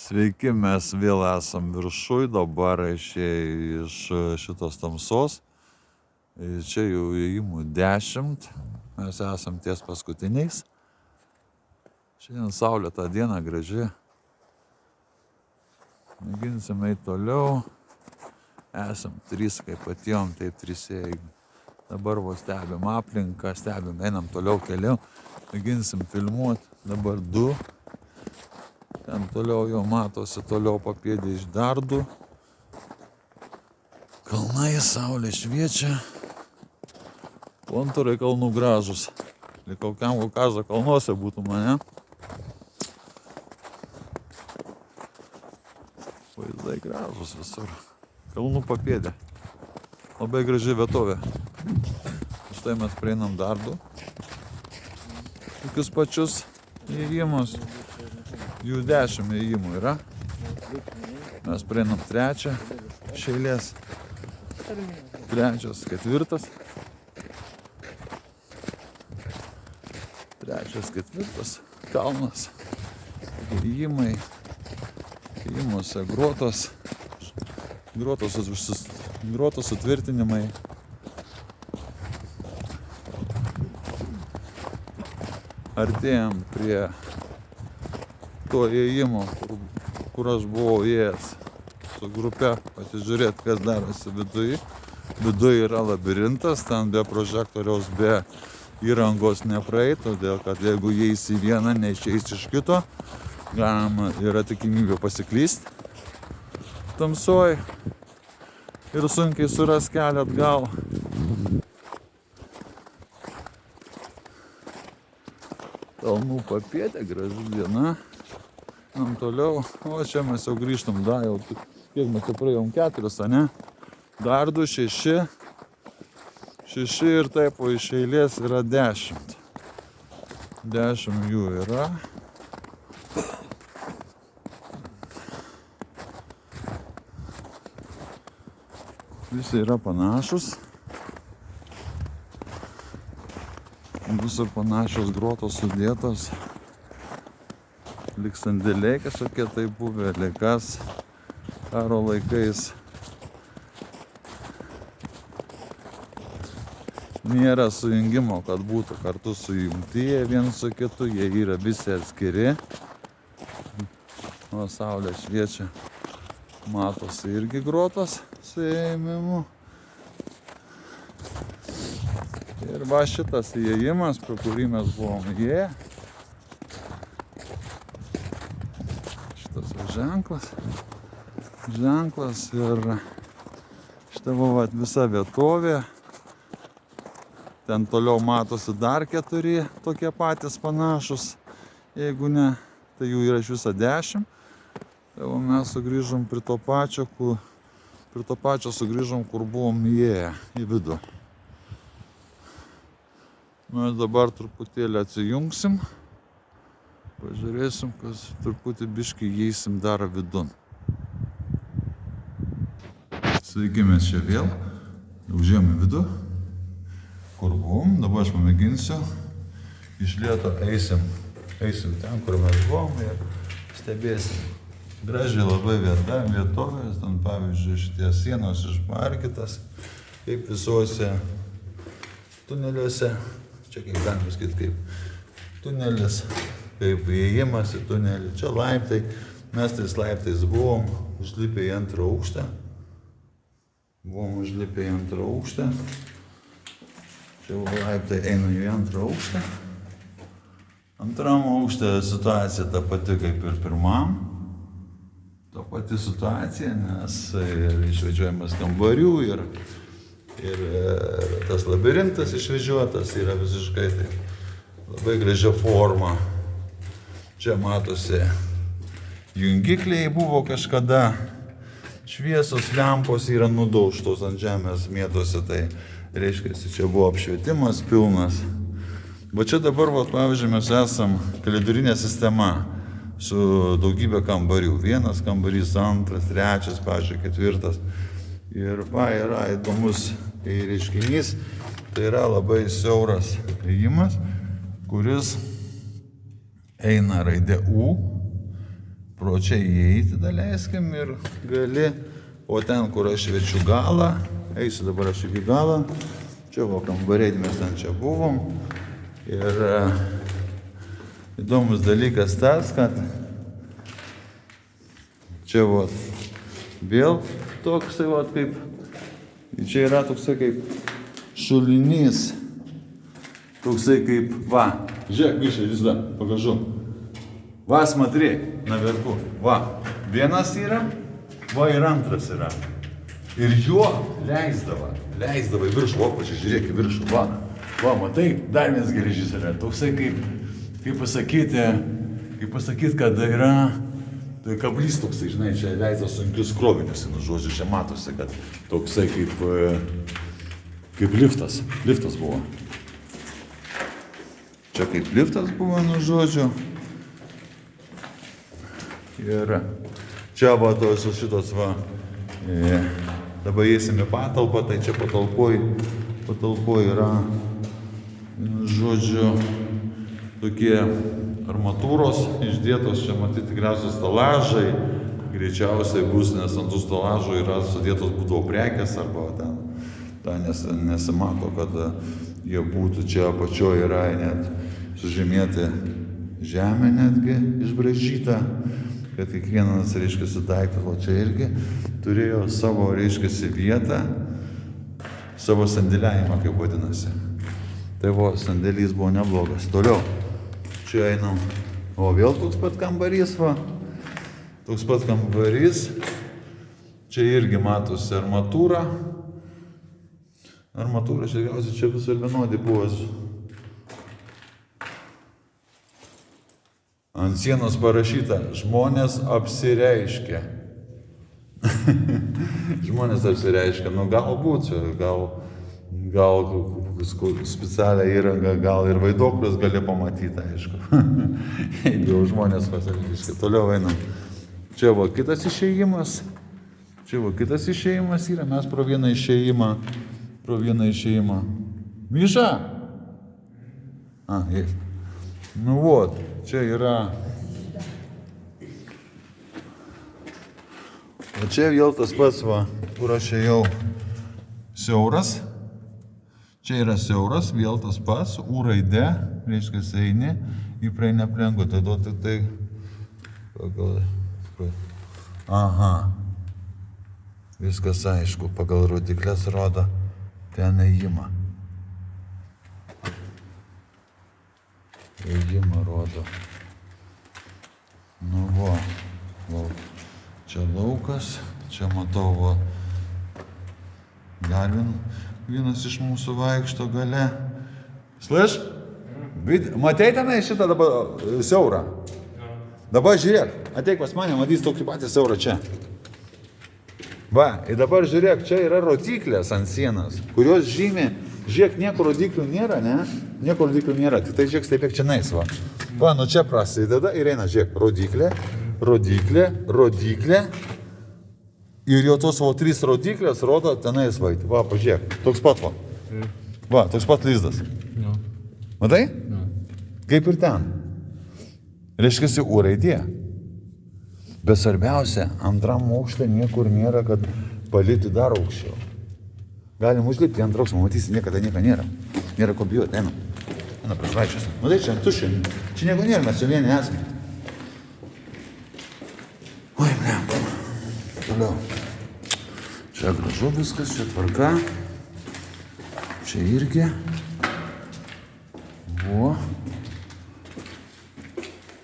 Sveiki, mes vėl esam viršui, dabar išėjai iš šitos tamsos. Čia jau įėjimų 10, mes esam ties paskutiniais. Šiandien saulėta diena graži. Mėginsim eiti toliau. Esam 3, kaip atėjom, tai 3. Dabar vos stebim aplinką, einam toliau keliau. Mėginsim filmuoti, dabar 2. Ten toliau jau matosi, toliau papėdė iš dar 2. Kalnai, saulė šviečia. Kontūrai kalnų gražus. Lyg kokiam Kaukazo kalnuose būtų mane. Vaizdai gražus visur. Kalnų papėdė. Labai graži vietovė. Štai mes prieinam dar 2. Tokius pačius įėjimus. Jų 10 įėjimų yra. Mes prieinam 3 iš eilės. 3, 4. 3, 4. Kalnas. Įėjimai. Įėjimuose grotos. Grotos sutvirtinimai. Artėjom prie to įėjimo, kur aš buvau įėjęs su grupe, pasižiūrėti, kas darosi viduje. Viduje yra labirintas, ten be prožektoriaus, be įrangos nepraeit, todėl kad jeigu įeisi į vieną, neišeis iš kito, yra tikimybė pasiklysti tamsoj ir sunkiai suras kelią atgal. Kalnų papėdė, graži diena. Toliau, o čia mes jau grįžtam, jau kiek mes jau praėjom 4, ane? Dar 2, 6. 6 ir taip, o iš eilės yra 10. 10 jų yra. Visi yra panašus. Visur panašios grotos sudėtos. Lyg sandėliai kažkokie tai buvę, likas karo laikais. Nėra sujungimo, kad būtų kartu sujungti jie viens su kitu, jie yra visi atskiri. O saulė šviečia, matosi irgi grotos su įėjimu. Ir va šitas įėjimas, pro kurį mes buvom įėję. Šitas ženklas ir šita buvo visa vietovė. Ten toliau matosi dar 4 tokie patys panašus. Jeigu ne, tai jų yra iš viso 10. Tai mes sugrįžom prie to pačio sugrįžom, kur buvom įėję į vidų. Mes dabar truputėlį atsijungsim. Pažiūrėsim, kas truputį biškį įeisim dar vidun. Sveiki, mes čia vėl. Užėjom į vidų. Kur buvom. Dabar aš pamėginsiu. Iš lėto eisim ten, kur mes buvom ir stebėsim. Gražiai labai vietovės. Ten pavyzdžiui šitie sienos išmarkytas. Kaip visuose tuneliuose. Čia kaip galima sakyti, kaip tunelis, kaip įėjimas į tunelį. Čia laiptai, mes tais laiptais buvom užlipę į 2 aukštą. Čia laiptai eina į 2 aukštą. 2 aukšte situacija ta pati kaip ir 1. Ta pati situacija, nes išvedžiojimas kambarių ir tas labirintas išvežiotas yra visiškai labai gražia forma. Čia matosi jungikliai buvo kažkada. Šviesos lempos yra nudaužtos ant žemės mėtosi, tai reiškia, čia buvo apšvietimas pilnas. Va čia dabar, pavyzdžiui, mes esam kalidorinė sistema su daugybė kambarių. 1 kambarys, 2, 3, pavyzdžiui, 4. Ir yra įdomus reiškinys, tai yra labai siauras įėjimas, kuris eina raidė U, pro čia įeiti, daleiskim, ir gali, o ten, kur aš šviečiu galą, eisiu dabar aš iki galą, čia buvo kambariai, mes ten čia buvom. Ir įdomus dalykas tas, kad čia vėl toksai kaip, čia yra toksai kaip šulinys, toksai kaip, žiūrėk, Miša, vis dar, pagažu. Смотри, наверху, vienas yra, ir antras yra. Ir juo leisdavo į viršų, pažiūrėk į viršų, matai, dar vienas geležys yra, toksai kaip pasakyti, kad yra kablys toksai, žinai, čia leidžia sunkius krovinius, žodžiu, čia matosi, kad toksai kaip liftas buvo. Čia kaip liftas buvo, žodžiu. Ir čia tos šitos dabar eisim į patalpą, tai čia patalpoj yra, žodžiu, tokie armatūros išdėtos, čia matyti tikriausiai stalažai, greičiausiai bus, nes ant tų stalažų yra sudėtos būdavo prekės, arba ten nesimato, kad jie būtų čia apačioje yra net sužymėti žemė netgi išbraižyta, kad kiekvienas, reiškiasi, daiktas, o čia irgi turėjo savo, reiškiasi, vietą, savo sandėliavimą, kaip vadinasi. Tai sandėlys buvo neblogas. Toliau, čia einam, vėl toks pat kambarys, čia irgi matosi armatūra, čia visur vienodi buvo. Ant sienos parašyta, žmonės apsireiškia. Žmonės apsireiškia, galbūt, gal specialią įrangą, gal ir vaiduoklius gali pamatyti, aišku. Jeigu žmonės pasireiškia. Toliau einam. Čia kitas išėjimas yra, mes pro vieną išėjimą. Miša! Jis. Čia yra. O čia vėl tas pats, kur aš ėjau, siauras. Čia yra siauras, vėl tas pats, U raide, reiškia, eini, įpraeini aplinkui, tai duoti tai. Viskas aišku, pagal rodiklės rodo ten ėjimą. Ėjimą rodo. Čia laukas, čia matau, dar vienas iš mūsų vaikšto gale. Slaš? Matei tenai šitą dabar siaurą? Dabar žiūrėk, ateik pas mane, matys tokį patį siaurą čia. Ir dabar žiūrėk, čia yra rodiklės ant sienos, kurios žymė. Žiūrėk, nieko rodiklių nėra, ne? Nieko rodiklių nėra, tik tai žiūrėk, taip čia nais, čia prasideda ir eina, žiūrėk, rodiklė. Ir jau tos 3 rodiklės rodo tenais, pažiūrėk, toks pat, toks pat lizdas. Matai? Kaip ir ten. Reiškiasi U raidė. Bet svarbiausia, antram aukšte niekur nėra, kad palyti dar aukščiau. Galim užlipti ant trauksmą, matysi, niekada nieko nėra. Nėra ko bijoti, einam. Prašvaičiasi. Matai, čia tuščia. Čia nieko nėra, mes čia vieni esame. Toliau. Čia gražu viskas, čia tvarka. Čia irgi.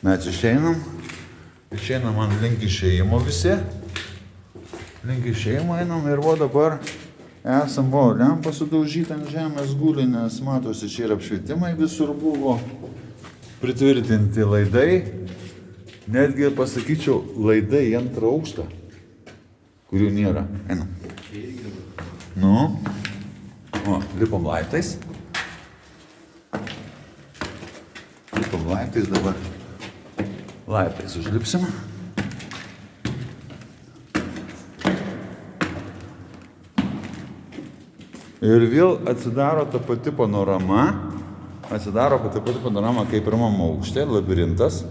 Mes išeinam. Išeinam ant link išėjimo visi. Link išėjimo einam ir dabar esam, lempa sudaužyta ant žemės guli, nes matosi, čia ir apšvietimai visur buvo, pritvirtinti laidai, netgi pasakyčiau, laidai į antrą aukštą, kurių nėra. Einam. Lipam laiptais. Dabar. Laiptais užlipsim. Ir vėl atsidaro ta pati panorama, kaip pirmam aukšte, labirintas,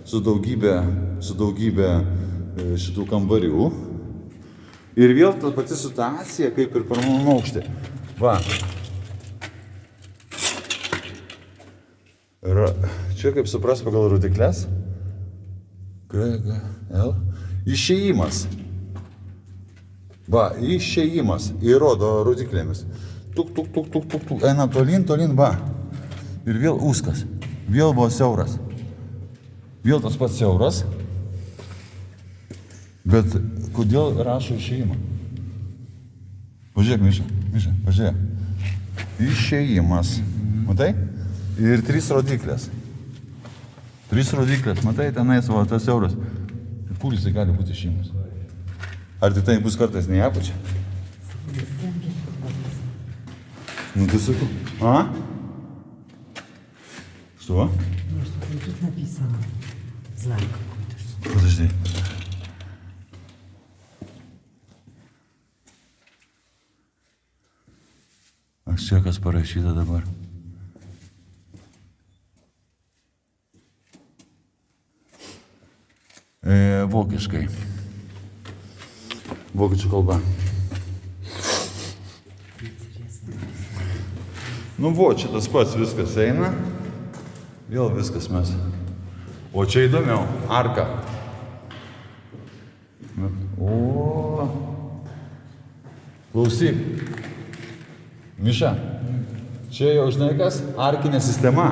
su daugybė šitų kambarių. Ir vėl ta pati situacija, kaip ir pirmame aukšte. Va. Čia, kaip supras, pagal rodikles. L. Išėjimas. Va, išėjimas. Įrodo rodiklėmis. Tuk. Eina tolyn, va. Ir vėl ūskas. Vėl buvo siauras. Vėl tas pats siauras. Bet kodėl rašo išėjimą? Pažiūrėk, Miša, pažiūrėk. Išėjimas. Matai? Ir 3 rodiklės. 3 rodiklės, matai, tenais va, tas siauras. Kur jisai gali būti išėjimas? Ar tai bus kartais ne į apačią? Ну ты сука. А? Что? Нет, что-то тут написано. Знак какой-то. Подожди. А čia kas parašyta dabar? Vokiškai. Vokiečių kalba. Nu, vo, čia tas pats viskas eina. Vėl viskas mes. O čia įdomiau. Arka. O. Klausyk. Miša. Čia jau žinai kas? Arkinė sistema.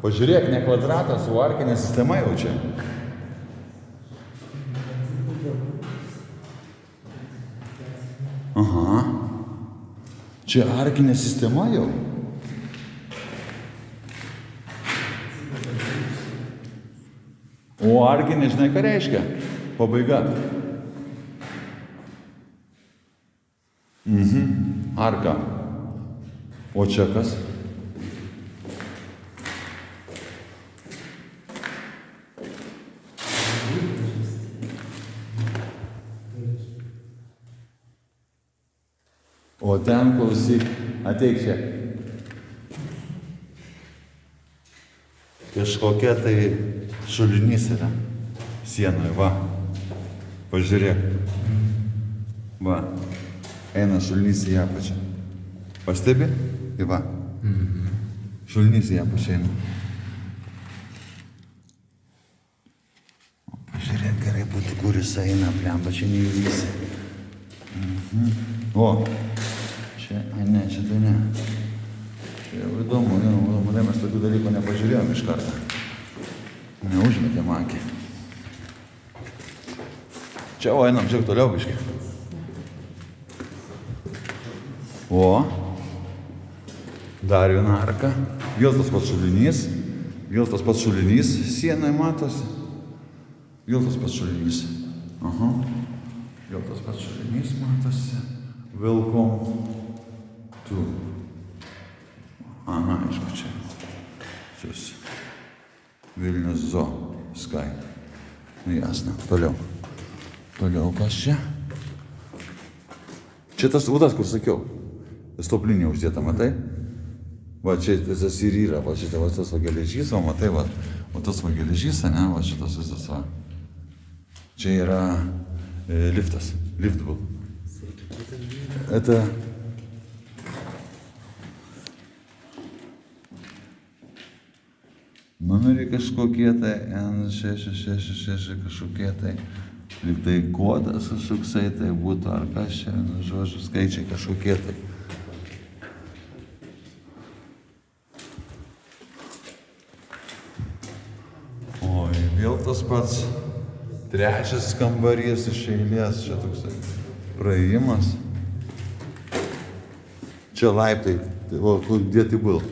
Pažiūrėk, ne kvadratas, o arkinė sistema jau čia. Aha. Čia arkinė sistema jau. O arkinė, žinai, ką reiškia? Pabaiga. Arka. O čia kas? O ten, klausyk, ateik čia. Kažkokia tai šulinys yra sienoje, va. Pažiūrėk. Va. Eina šulinys į apačią. Pastebi? Tai va. Šulinys į apačią eina. Pažiūrėk gerai būtų, kur jis eina, plemba, čia neįvysi. O. Čia, ne, čia tai ne. Čia jau įdomu, mes tokių dalykų nepažiūrėjom iš karto. Neužmetėm akį. Čia, o, einam, čia toliau biškai. O. Dar viena arka. Vėl tas pats šulinys. Vėl tas pats šulinys. Sienai matosi. Vėl tas pats šulinys. Aha. Vėl tas pats šulinys matosi. Welcome to. Aha, aišku, čia. Čia Vilnius Zoo Sky. Nu, jasna. Toliau. Toliau kas čia? Čia tas udas, kur sakiau. Stoplinė uždėta, matai? Va, čia tas ir yra. Va, čia tas va geležys, va, matai, va. O tas va geležys, ne? Va, šitas visas va. Čia yra liftas. Lift был. Это... Numeriai kažkokie tai N666 kažkokie tai. Lyg tai kodas kažkoksai tai būtų, ar kas čia, žodžiu, skaičiai kažkokie tai. Oi, vėl tas pats trečias kambarys iš eilės, čia toksai praėjimas. Čia laiptai, va, где ты был?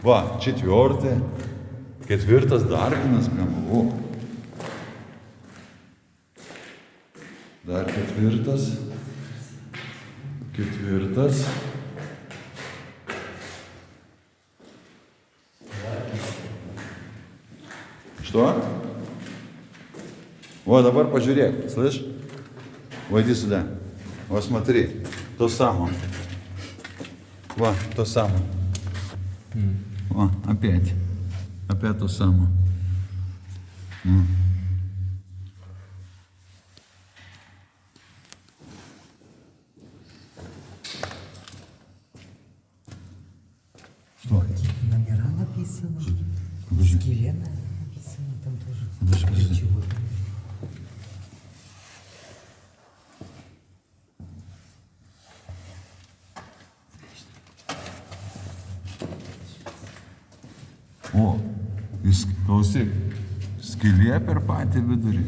Va, четвертый, ketvirtas dar vienas priemuo. Dar ketvirtas. Что? Вот, давай пожурек, слышь? Войди сюда. Вот смотри, то самое. Во, то самое. О, опять. Опять то самое. Что? Какие-то номера написаны. Подожди. Скеле, наверное, написано там тоже. Подожди. Для чего? O, jis, klausyk, skylė per patį vidurį.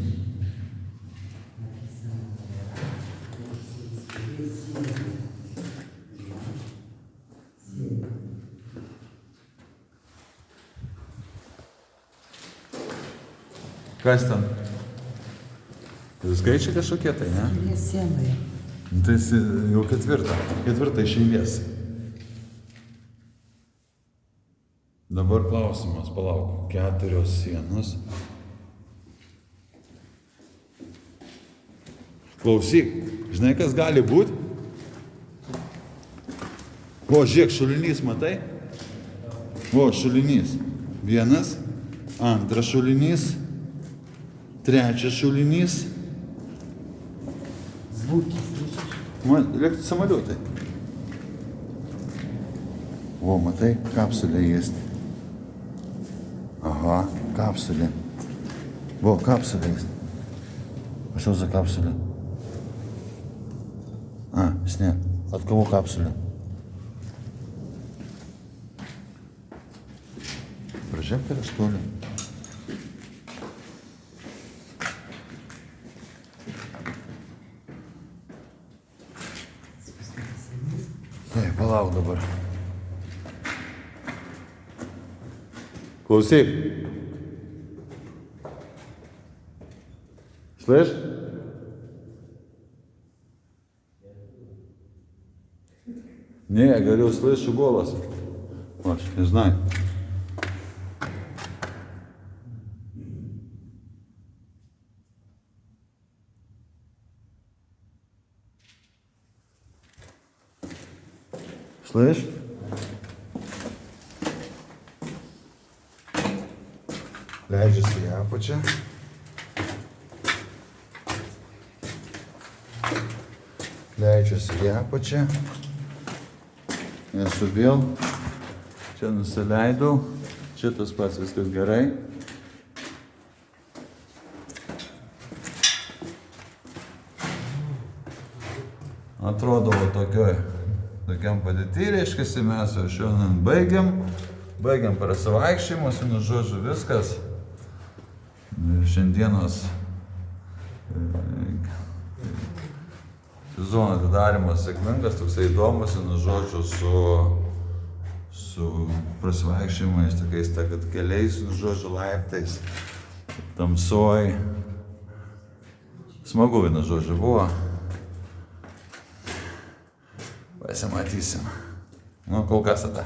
Kas ten? Tai skaičiai kažkokie tai, ne? Skylė sienoje. Tai jis jau ketvirtą iš eilės. Dabar klausimas, palauk, 4 sienos. Klausyk, žinai, kas gali būti? O, žiūrėk, šulinys, matai? O, šulinys. 1, 2 šulinys, 3 šulinys. Звуки слышишь? Легкие самолеты. О, матай, капсуля есть. Ага, капсуля. Во, капсуля есть. А что за капсуля? А, снег. От кого капсуля? Прожектор, что ли? Ой, palauk dabar. Klausyk. Слышь? Не, я говорю, слышу голос. Вот, не знаю. Слышь? Leidžiasi į apačią. Leidžiasi į apačią. Esu vėl. Čia nusileidau. Čia tas pats viskas gerai. Atrodo, tokiam padėtį, reiškiasi, mes jau šiandien baigiam prasivaikščiojimus, nu žodžiu viskas. Šiandienos sezono atidarimas sėkmingas, toksai įdomus, nu žodžiu, su prasivaikščiojimais, tokiais keliais, nu žodžiu, laiptais, tamsoj. Smagu, vienu žodžiu, buvo. Pasimatysim. Nu, kol kas tada.